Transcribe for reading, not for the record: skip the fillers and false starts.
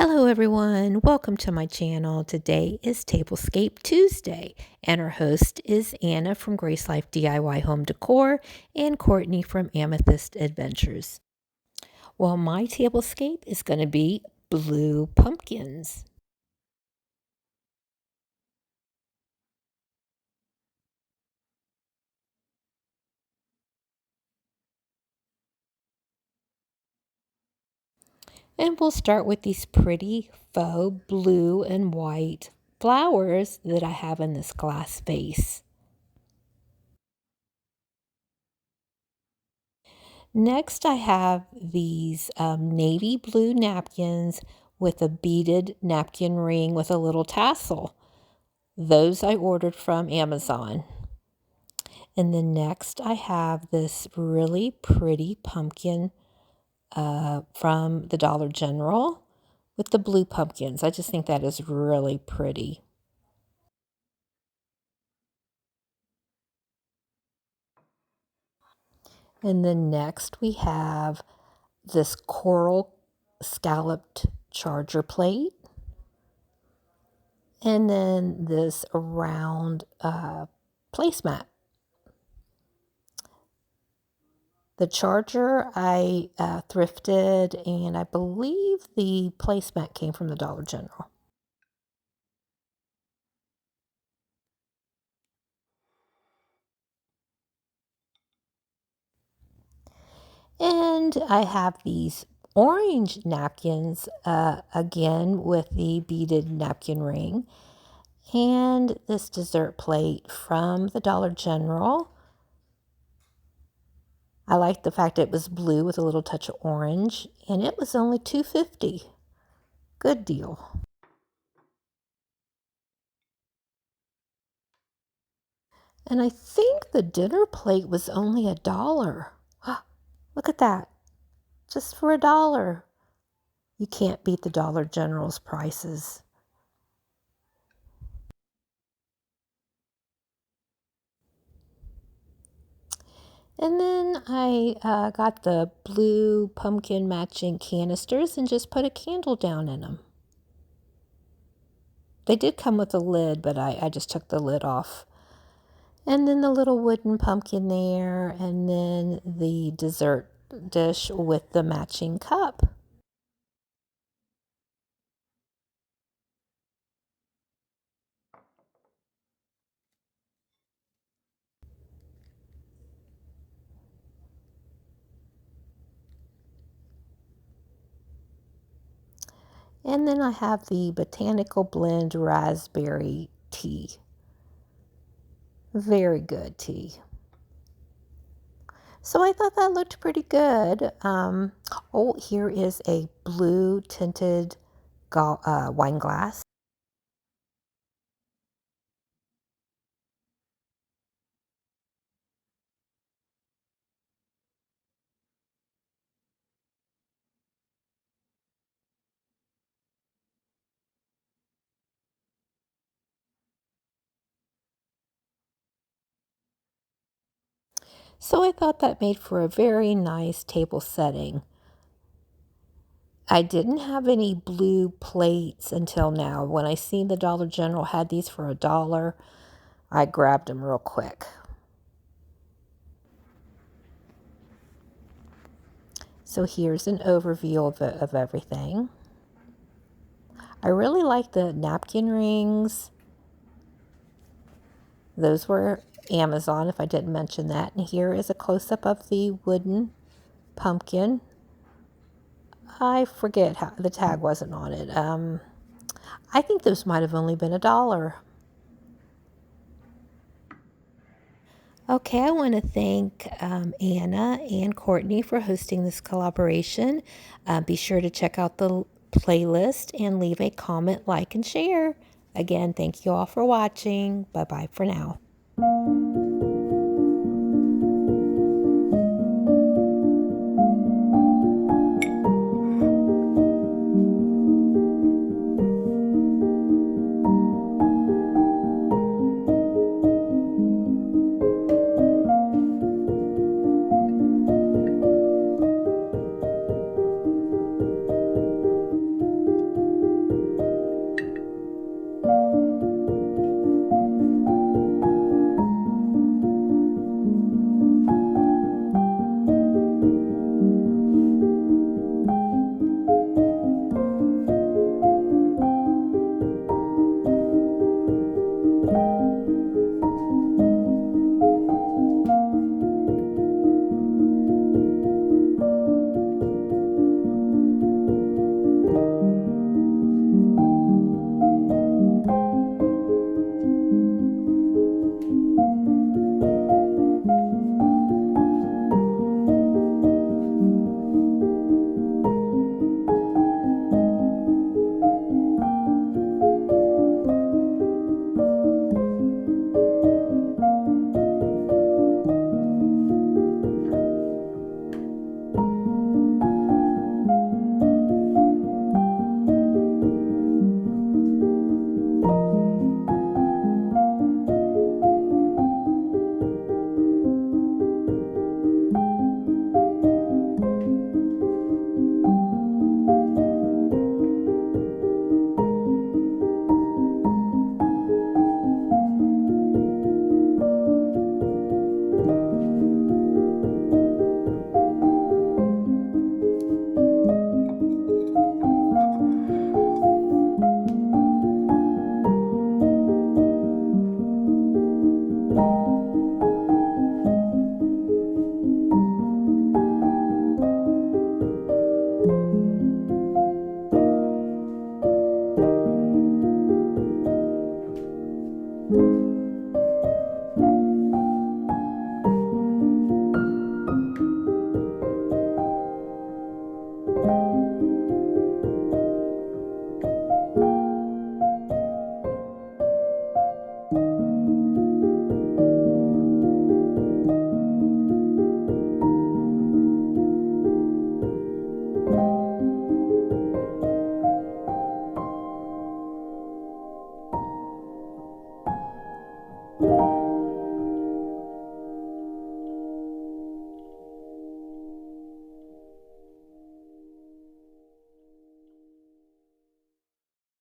Hello everyone, welcome to my channel. Today is Tablescape Tuesday and our host is Anna from Grace Life DIY Home Decor and Courtney from Amethyst Adventures. Well, my tablescape is going to be blue pumpkins. And we'll start with these pretty faux blue and white flowers that I have in this glass vase. Next, I have these navy blue napkins with a beaded napkin ring with a little tassel. Those I ordered from Amazon. And then next, I have this really pretty pumpkin from the Dollar General with the blue pumpkins. I just think that is really pretty. And then next, we have this coral scalloped charger plate. And then this round placemat. The charger I thrifted, and I believe the placemat came from the Dollar General. And I have these orange napkins, again with the beaded napkin ring. And this dessert plate from the Dollar General. I like the fact it was blue with a little touch of orange, and it was only $2.50. Good deal. And I think the dinner plate was only $1. Look at that. Just for $1. You can't beat the Dollar General's prices. And then I got the blue pumpkin matching canisters and just put a candle down in them. They did come with a lid, but I just took the lid off. And then the little wooden pumpkin there, and then the dessert dish with the matching cup. And then I have the Botanical Blend Raspberry Tea. Very good tea. So I thought that looked pretty good. Oh, here is a blue tinted wine glass. So I thought that made for a very nice table setting. I didn't have any blue plates until now. When I seen the Dollar General had these for $1, I grabbed them real quick. So here's an overview of everything. I really like the napkin rings. Those were Amazon, if I didn't mention that. And here is a close-up of the wooden pumpkin. I forget how the tag wasn't on it. I think those might have only been $1. Okay, I want to thank Anna and Courtney for hosting this collaboration. Be sure to check out the playlist and leave a comment, like, and share. Again, thank you all for watching. Bye-bye for now.